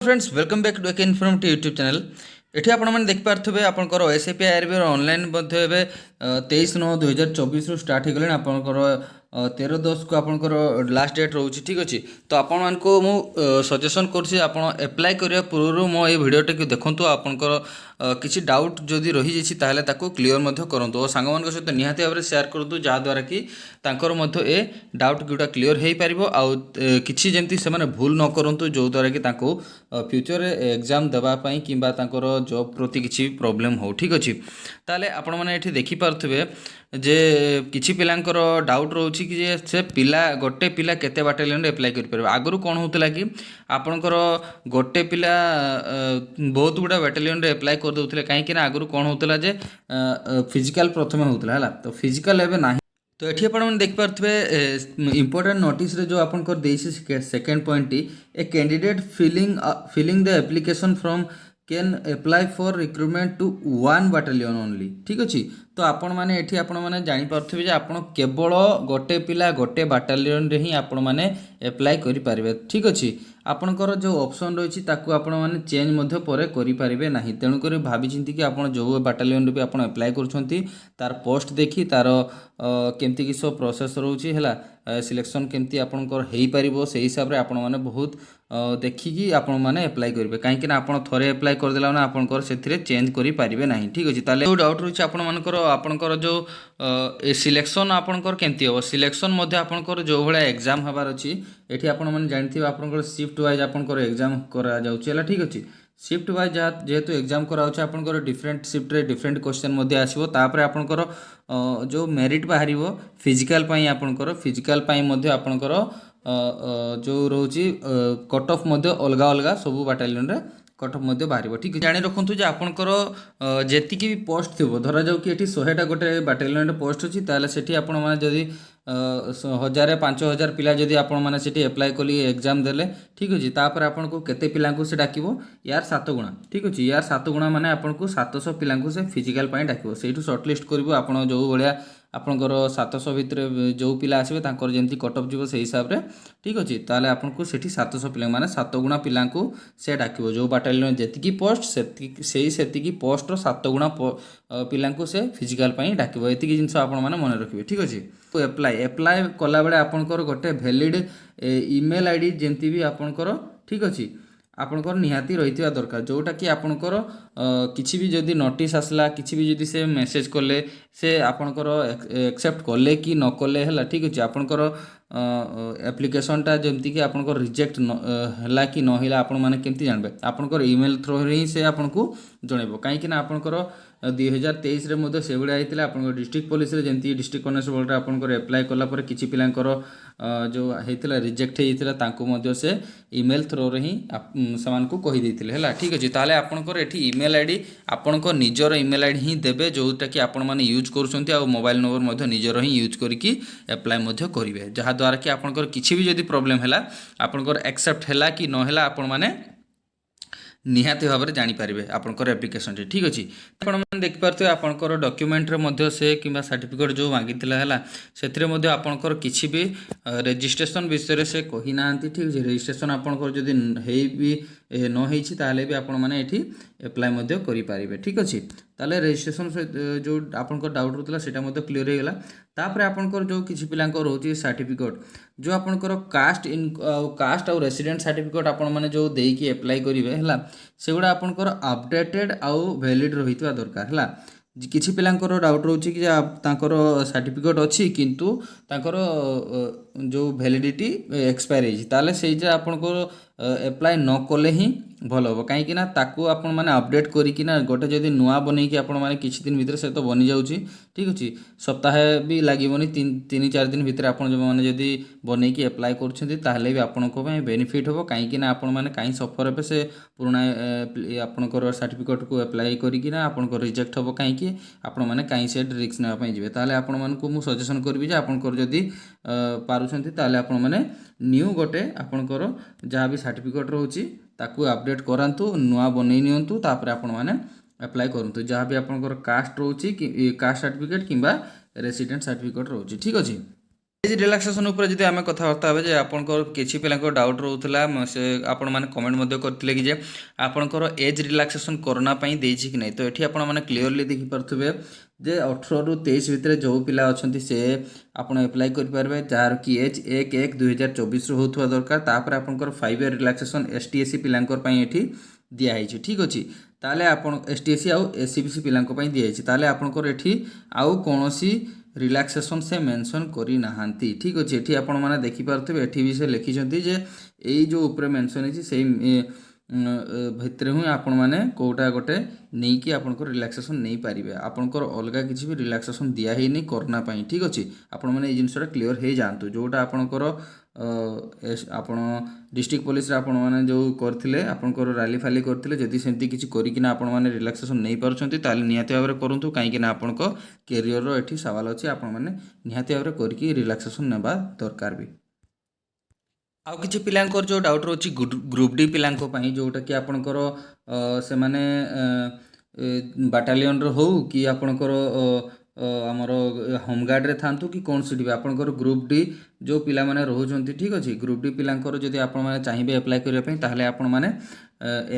Friends welcome back to एक informative YouTube channel. एठी आपण मैंने देख पार्थे आपंकर एसएपी आईआरबी ऑनलाइन 23/9/2024 स्टार्ट हो गले आपंकर 13/10 को आपंकर लास्ट डेट रोचे। ठीक अच्छे तो आपण मानक मु सजेसन कर एप्लाय करने पूर्व मो ये भिडटे को देखूँ आपंकर किसी डाउट जदि रही जाए ताको क्लीयर करूँ और सांग मान सहित निहाती भाव में सेयार करूँ जहाँद्वारा कि तांकर ए डाउट गुड़ा क्लीयर हो पार आउ किसी जमी से भूल न करूँ जो द्वारा कि फ्यूचर एग्जाम देवाई कि जॉब प्रति किसी प्रॉब्लम हो। ठीक अच्छे ताले आपण मैंने ये देखिपे जे किसी पिलांकर डाउट रोचे कि से पिला गोटे पिला केते बाटालियन एप्लाय कर आगु कौन होता कि आपणकर गोटे पिला बहुत गुड़ा बाटालियन एप्लाय कर दूसरे कहीं आगु कौन होता जे फिजिकल प्रथम होता है तो फिजिकल एवं ना तो ये आप देखिपे इंपोर्टेंट नोटिस जो आपंकर second point a candidate filling the application form can apply for recruitment to one battalion only. ठीक अच्छे तो आपण मैंने ये आपण मैंने जापारे आप केवल गोटे पिला गोटे बाटालियन रे ही आपण मैंने एप्लाय करें। ठीक अच्छे आपणकर जो ऑप्शन रही आपण मैंने चेंज पर करें ना तेणुक भाई चिंती कि आप जो बाटालियन भी आप एप्लाय कर पोस्ट देखी तार केमती कि सब प्रोसेस रोचे है सिलेक्शन केमती आपंकर हो पार से हिसाब से आपण मैंने बहुत देखिकी आपण मैंने एप्लाय करेंगे कहीं आप थे एप्लाय करदेला ना आपंकर से चेंज करें ना। ठीक अच्छे ताले जो डाउट रही है आपंकर जो सिलेक्शन आपंकर केमती हम सिलेक्शन आपंकर जो भाया एग्जाम हबार अच्छी ये आपण मैंने जानते आपंकर शिफ्ट वाइज आपंकर एग्जाम करा जाउछि। ठीक अच्छे शिफ्ट वाइज जेहेतु एग्जाम कराऊँ आपंकर डिफरेंट शिफ्ट डिफरेंट क्वेश्चन आसो तापर आपंकर जो मेरिट बाहर फिजिकल आपंकर फिजिकल आपंकर जो रोचे कट ऑफ अलग अलग सब बाटालियन रे कट ऑफ बाहर। ठीक है जाणी रखुँ जे आपंकर जी भी पोस्ट थी धरा जाऊ कि 100टा गोटे बाटालियन पोस्ट अच्छी ताले सेठी आपण माने जदि 1000-5000 पिला जदि आपण माने सेठी एप्लाय कली एग्जाम देले। ठीक अच्छे तापर आपन को केते पिला को से डाकिबो यार 7 गुणा। ठीक अच्छे यार 7 गुणा माने आपन को 700 पिला को से फिजिकल पाई डाकिबो सेठू शॉर्टलिस्ट करिवो आपण जो भलिया आपनकर 700 भितर जो पिला आसबे तांकर जेमती कट ऑफ जीवो से हिसाब रे। ठीक अच्छे ताले आपन को सेठी 700 पिला माने 7 गुणा पिला को से डाकिबो जो बाटालियन जेतिकी पोस्ट सेतिकी पोस्ट रो 7 गुणा पिला को से फिजिकल पाई डाकिबो एतिकी जिंस आपण माने मन रखिबे। ठीक अच्छे तो एप्लाय कला बेले आपनकर गोटे वैलिड ईमेल आईडी जेमती भी आपनकर ठीक अच्छे आपनकर निहाती रही दरकार जोटा कि आपनकर किसी भी जदि नोटिस आसला किसी भी जदि से मेसेज कले से आपनकर एक्सेप्ट कले कि न कले है। ठीक अच्छे आपनकर एप्लिकेशनटा जमती कि आपनकर रिजेक्ट है कि न है आपण मैंने केमती जानबे आपनकर ईमेल थ्रू ही से आपनको जनइब कहीं आपनकर 2023 रे से भाया होता है डिस्ट्रिक्ट पुलिस रे जमती डिस्ट्रिक्ट कनेस्टेबल आपनकर एप्लाय कलापर किसी पिलांकर जो होता रिजेक्ट होता से ईमेल थ्रू रे ही से कही देते है। ठीक अच्छे ताले आपनकर एठी ईमेल आईडी आपनकर निजर ईमेल आईडी ही देबे जोटा कि आपण माने यूज करूछंती आ मोबाइल नंबर निजर ही यूज करके एप्लाय करेंगे जहाँ द्वारा कि आपनकर किसी भी जदि प्रॉब्लम है आपनकर एक्सेप्ट है कि न है आपण माने निहाती भाव में जानीपारे आपंकर एप्लिकेशन। ठीक अच्छे आपने देखिपे आपंकर डॉक्यूमेंट से कि सर्टिफिकेट जो मांगी है से आपंकर किसी भी रजिस्ट्रेशन विषय से कही ना। ठीक है रजिस्ट्रेशन आपंकर जदि भी न होताले भी आपण मैंने ये एप्लाय करें। ठीक अच्छे ताले रजिस्ट्रेशन जो आपंकर डाउट रोला से क्लीयर हो गला तापर आपंकर जो किसी पिला रोचे सर्टिफिकेट जो आपंकर कास्ट आउ रेसिडेंट सर्टिफिकेट आपण मैंने जो देकी एप्लाय करेंगे है से गुड़ा आपंकर अपडेटेड आउ वैलिड रही दरकार है। किसी पिलांकर डाउट रोचे कि तांकर सर्टिफिकेट अच्छी किंतु तांकर जो वैलिडिटी एक्सपायर होता से आपंकर एप्लाय न कले ही भल हम कहीं ताकू आपण मैंने अपडेट करना गोटे जदि नुआ बन कि किसी दिन भितर से तो बनी जाऊँगी। ठीक अच्छे सप्ताह भी लगभग 3-4 दिन भितर आप जदि बन एप्लाय कर आपण बेनिफिट हम कहीं आपण मैंने कहीं सफर हे से पुराना आपंकर सर्टिफिकेट को एप्लाय करना आप रिजेक्ट हम कहीं आपण मैंने कहीं से रिस्क नापी जी ताले आपण मानक मु सजेसन करी आपंकर जदि पारुछंती ताले आपण मैंने न्यू गोटे आपंकर जहाँ भी सर्टिफिकेट रोची ताकू अपडेट करातु नुआ बनई नियंतु तापर आपण मैंने एप्लाय करंतु जहाँ भी आपंकर कास्ट रोची कास्ट सर्टिफिकेट किंबा रेसिडेंट सर्टिफिकेट रोची। ठीक अच्छे एज रिलैक्सेशन ऊपर जदि आम कथबार्ता हे जे आपंकर किसी पिला डाउट रोला से आपण मैंने कमेंट करते कि आपंकर एज रिलैक्सेशन कोरोना देछि कि नहीं। तो ये आपने क्लीयरली देखिपे जे 18 ରୁ 23 भितर जो पिला अच्छा से आप एप्लाय करेंगे जार कि एज 1/1/2024 होता दरकार। तापर आपंकर 5 ईयर रिलैक्सेशन STSC पिलांकर ये दिखाई ठीक अच्छे। ताले आपण STSC आउ SCBC पिलांको दिखाई ताले आपंकर ये आउ कौन रिलैक्सेशन से मेंशन करी नहांती ठीक अच्छे। ये आपण मैंने देखिपे ये भी से लिखिं जे यही जो ऊपर मेंशन है से भितर ही आपण मैंने कोटा गोटे नहीं कि आपंकर रिलैक्सेशन नहीं पारे आपंकर अलग किसी भी रिलैक्सेशन दिया ही नहीं कोरोना पाई ठीक अच्छे। आपण मैंने ये जिनसा क्लीयर हो जातु जोटा आपंकर आपण डिस्ट्रिक्ट पुलिस आपण मैंने जो करते आपंकर रैली फाली करते जदि सेमती किसी करना आपण मैंने रिलैक्सेशन नहीं पार्टी ताले निहाती भाव में करूँ कहीं आपण कैरियर ये सवाल अच्छे आपण मैंने निहाती भाव में करके रिलैक्सेशन नेबा दरकार भी। आउ किछि पिलांकर जो डाउट रोची ग्रुप डी पिलांको पई जोटा कि आपनकर से माने बाटालियन रो हो कि आपनकर आमर होमगार्ड रे थांतु कि कौन सी भी आपनकर ग्रुप डी जो पिला माने रहउछंती ठीक अछि। ग्रुप डी पिलांकर जदि आपण माने चाहिबे अप्लाई करिया पई ताहले आपण माने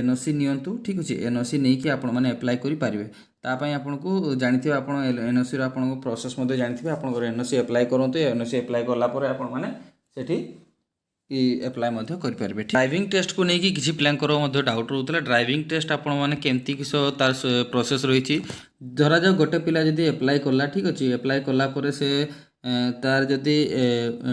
NOC नियंतु ठीक अछि। NOC नै कि आपण माने अप्लाई करि पारिबे ता पई आपनको जानिथिबे आपण NOC रो आपण प्रोसेस मध्ये जानिथिबे आपनकर NOC अप्लाई करंतु NOC अप्लाई करला परे आपण माने सेठी एप्लाय करें। ड्राइविंग टेस्ट को लेकिन किसी पिलांकर डाउट रोला ड्राइविंग टेस्ट आपण मैंने केमती किस तार प्रोसेस रही धरा जाओ गोटे पिला जदि एप्लाय कला ठीक अच्छे एप्लाय कलापर से तार जदि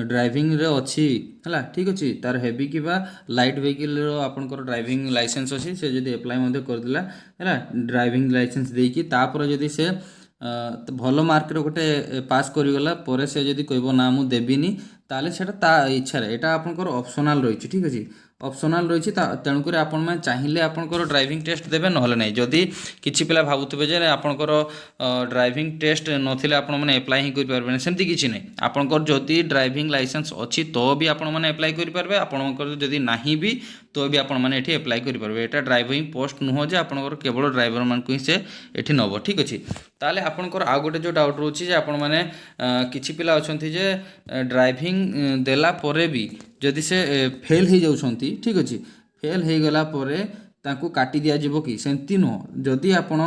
ड्राइविंग रे अच्छी है ठीक अच्छे तार हेवी कि लाइट व्हीकल आपंकर ड्राइविंग लाइसेंस अच्छी से जदि एप्लाय करदेला है ड्राइविंग लाइसेंस देकी तापर जदि से भल मार्क गोटे पास करगला पर से जदि कह ना मुझे देविनी ताले सेटा ता इच्छा यहाँ आपंकर ऑप्शनल रही ठीक अच्छे ऑप्शनल रही तेणुक आपण मैंने चाहिए आपंकर ड्राइविंग टेस्ट देवे ना नहीं जदि किसी पिला भावुवे जे आपंकर ड्राइविंग टेस्ट नथिले आपण मैंने एप्लाई ही करें सेमती किसी नहीं आपंकर जदि ड्राइविंग लाइसेंस अच्छी तो भी आपण मैंने एप्लाई करेंगे आपंकर जदि नहीं भी तो भी आपण मैंने ये एप्लाई करेंगे यहाँ ड्राइविंग पोस्ट नुह जे आपंकर केवल ड्राइवर मान को ही से ये नब ठीक अच्छे। ताले आपंकर आउ गोटे जो डाउट रोचे आपण मैंने किसी पिला अच्छा जे ड्राइविंग देला परे भी जदि से फेल हो जाउछंती ठीक अच्छे फेल हो गला परे तांको काटी दिया जिवो कि सेमती नुह जदि आपण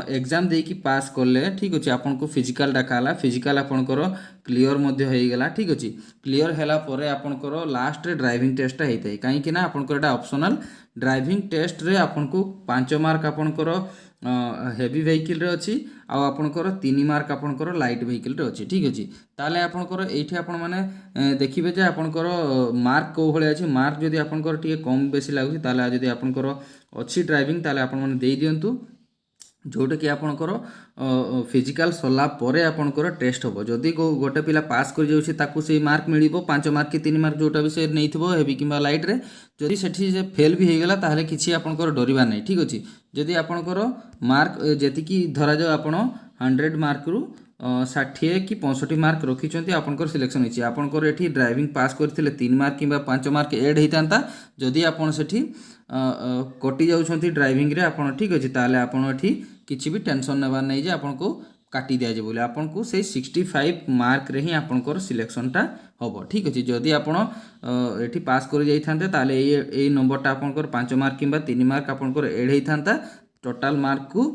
एग्जाम देकी पास कले ठीक अच्छे आपन को फिजिकल डाकाला फिजिकल आपनकर क्लियर मध्य हो गला ठीक अच्छे क्लियर हैला परे आपनकर लास्ट रे ड्राइविंग टेस्ट होता है कहीं ना आपनकर एटा ऑप्शनल ड्राइविंग टेस्ट रे आपन को 5 मार्क आपनकर हेवी व्हीकल रे अच्छी आउ आपनकर 3 मार्क आपनकर लाइट व्हीकल रे अच्छी ठीक अच्छे। ताले आपनकर एठी आपण माने देखिबे जे आपनकर मार्क को भले अछि मार्क जदि आपनकर टिके कम बेसी लागुछि ताले जदि आपनकर अच्छी ड्राइविंग ताले आपण माने देई दियंतु जोटा कि आपनकर फिजिकल सरला परे आपनकर टेस्ट होबो जदि गोटे पिला पास कर जाउछि ताकू से मार्क मिलिबो 5 मार्क कि 3 मार्क जोटा भी से नैथिबो हेवी किबा लाइट रे जदि सेठी से फेल भी हो गला ताहले किछि आपनकर डरिबा नै ठीक अछि। जदि आपनकर मार्क जेति कि धरा जाओ आपण 100 मार्क रु 60 कि 65 मार्क रखिंट आपंकर सिलेक्शन होती आपंकर ये ड्राइविंग पास करते 3 मार्क कि 5 मार्क एड होता जदि आपड़ से कटि जाऊँच ड्राइविंग रे आपड़ ठीक अच्छे ताले आपड़ ये किसी भी टेंशन नेबार नहीं जे आपन को काटी दिया जाए बोले आपन को से 65 मार्क रे ही आपंकर सिलेक्शनटा हम ठीक अच्छे। जदि आपड़ ये पास कर जाइए ताले ये नंबरटा आपंकर 5 मार्क कि 3 मार्क आपंकर एड होता टोटाल मार्क को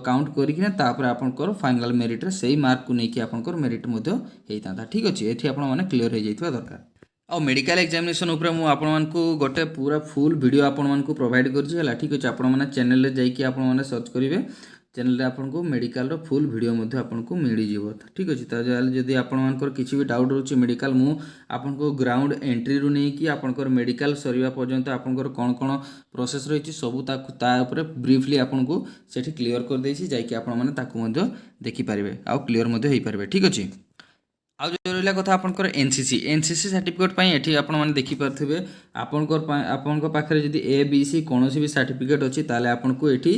काउंट करिकिना तापर आपनकर फाइनल मेरिट रे सही मार्क को लेकिन आपनकर मेरिट मध्य होता ठीक अच्छे। ये आपण मैंने क्लीयर हो जाइए दरकार आ मेडिकल एग्जामिनेशन उपर मु आपण मानकु गोटे पूरा फुल वीडियो आपण मानकु प्रोवाइड करछि ठीक अच्छे। आपण माने चैनल रे जाइए आपण माने सर्च करेंगे चैनल आपको मेडिकल रो फुल वीडियो मध्य आपको मिल जाव ठीक अच्छे। तो जदि आपंकर किसी भी डाउट रोचे मेडिकल मु आपको ग्राउंड एंट्री रु नहीं कि आपंकर मेडिकल सरीवा पर्यंत आपंकर कौन कौन प्रोसेस रही सबू तापर ब्रीफली आपको सेठी क्लियर कर देछि जाइए आपण माने ताकु मध्य देखि पारिबे आ क्लियर मध्य होई पारिबे ठीक अच्छे। आउ जो रहा कथा आपंकर एनसीसी सर्टिफिकेट पाई एठी आपण माने देखि पारथिबे आपंकर पाखरे जदि ABC कौन भी सर्टिफिकेट अच्छी ताले आपको एठी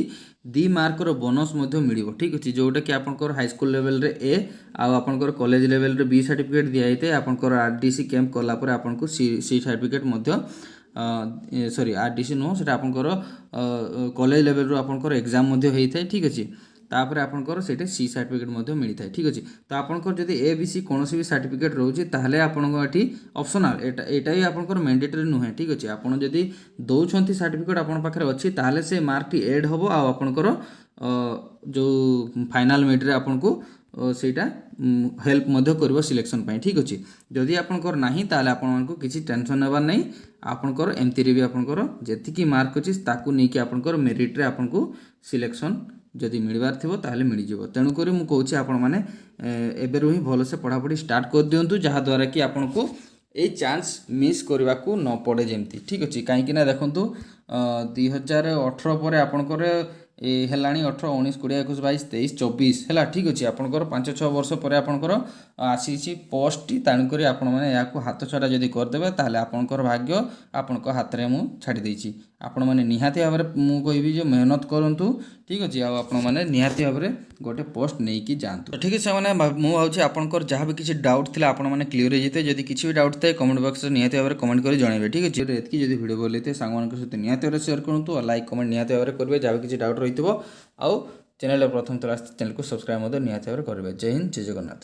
2 मार्क रो बोनस मध्य मिलिबो ठीक अच्छे। जोटा कि आपंकर हाई स्कूल लेवल रे A आउ आपंकर कॉलेज लेवल रे B सर्टिफिकेट दिया होता है आपंकर RDC कैंप कला पर आपको C सर्टिफिकेट मध्य सॉरी RDC नो सेटा आपंकर कॉलेज लेवल रो आपंकर एग्जाम मध्य होता है ठीक अच्छे। तापर आपंकर से सी सर्टिफिकेट मिलता है। ठीक अच्छे तो आपंकर जब ए बी सी कौन भी सर्टिफिकेट रोचे ताहले आपंकर ये ऑप्शनल एटा ही आपंकर मैंडेटरी नुहे। ठीक अच्छे आपड़ जदि दौरान सर्टिफिकेट आप पाखे अच्छी ताहले से मार्क टी एड हम आपंकर जो फाइनाल मेट्रे आपन को ସେଇଟା ହେଲ୍ପ ମଧ୍ୟ କରିବ ସିଲେକ୍ସନ୍ ପାଇଁ। ଠିକ୍ ଅଛି ଯଦି ଆପଣଙ୍କର ନାହିଁ ତାହେଲେ ଆପଣମାନଙ୍କୁ କିଛି ଟେନସନ୍ ନେବାର ନାହିଁ। ଆପଣଙ୍କର ଏମିତିରେ ବି ଆପଣଙ୍କର ଯେତିକି ମାର୍କ ଅଛି ତାକୁ ନେଇକି ଆପଣଙ୍କର ମେରିଟ୍ରେ ଆପଣଙ୍କୁ ସିଲେକ୍ସନ୍ ଯଦି ମିଳିବାର ଥିବ ତାହେଲେ ମିଳିଯିବ। ତେଣୁକରି ମୁଁ କହୁଛି ଆପଣମାନେ ଏବେରୁ ହିଁ ଭଲସେ ପଢ଼ାପଢ଼ି ଷ୍ଟାର୍ଟ କରିଦିଅନ୍ତୁ ଯାହାଦ୍ୱାରା କି ଆପଣଙ୍କୁ ଏଇ ଚାନ୍ସ ମିସ୍ କରିବାକୁ ନ ପଡ଼େ ଯେମିତି। ଠିକ୍ ଅଛି କାହିଁକିନା ଦେଖନ୍ତୁ 2018 ପରେ ଆପଣଙ୍କର ହେଲାଣି 18 19 20 21 22 23 24 ହେଲା। ଠିକ୍ ଅଛି ଆପଣଙ୍କର 5-6 ବର୍ଷ ପରେ ଆପଣଙ୍କର ଆସିଛି ପୋଷ୍ଟଟି। ତେଣୁକରି ଆପଣମାନେ ଏହାକୁ ହାତ ଛଡ଼ା ଯଦି କରିଦେବେ ତାହେଲେ ଆପଣଙ୍କର ଭାଗ୍ୟ ଆପଣଙ୍କ ହାତରେ ମୁଁ ଛାଡ଼ି ଦେଇଛି। ଆପଣମାନେ ନିହାତି ଭାବରେ ମୁଁ କହିବି ଯେ ମେହନତ କରନ୍ତୁ। ଠିକ୍ ଅଛି ଆଉ ଆପଣମାନେ ନିହାତି ଭାବରେ ଗୋଟେ ପୋଷ୍ଟ ନେଇକି ଯାଆନ୍ତୁ। ଠିକ୍ ଅଛି ସେମାନେ ମୁଁ ଭାବୁଛି ଆପଣଙ୍କର ଯାହା ବି କିଛି ଡାଉଟ୍ ଥିଲା ଆପଣମାନେ କ୍ଲିୟର ହେଇଯାଇଥିବେ। ଯଦି କିଛି ବି ଡାଉଟ୍ ଥାଏ କମେଣ୍ଟ ବକ୍ସରେ ନିହାତି ଭାବରେ କମେଣ୍ଟ କରି ଜଣାଇବେ। ଠିକ୍ ଅଛି ଏତିକି ଯଦି ଭିଡ଼ିଓ ଭଲ ହେଇଥାଏ ସାଙ୍ଗମାନଙ୍କ ସହିତ ନିହାତି ଭାବରେ ସେୟାର କରନ୍ତୁ ଆଉ ଲାଇକ୍ କମେଣ୍ଟ ନିହାତି ଭାବରେ କରିବେ ଯାହା ବି କିଛି ଡାଉଟ୍ ରହିଥିବ। ଆଉ ଚ୍ୟାନେଲରେ ପ୍ରଥମ ଥର ଆସିଥିଲେ ଚ୍ୟାନେଲକୁ ସବସ୍କ୍ରାଇବ୍ ମଧ୍ୟ ନିହାତି ଭାବରେ କରିବେ। ଜୟ ହିନ୍ଦ ଜୟ ଜଗନ୍ନାଥ।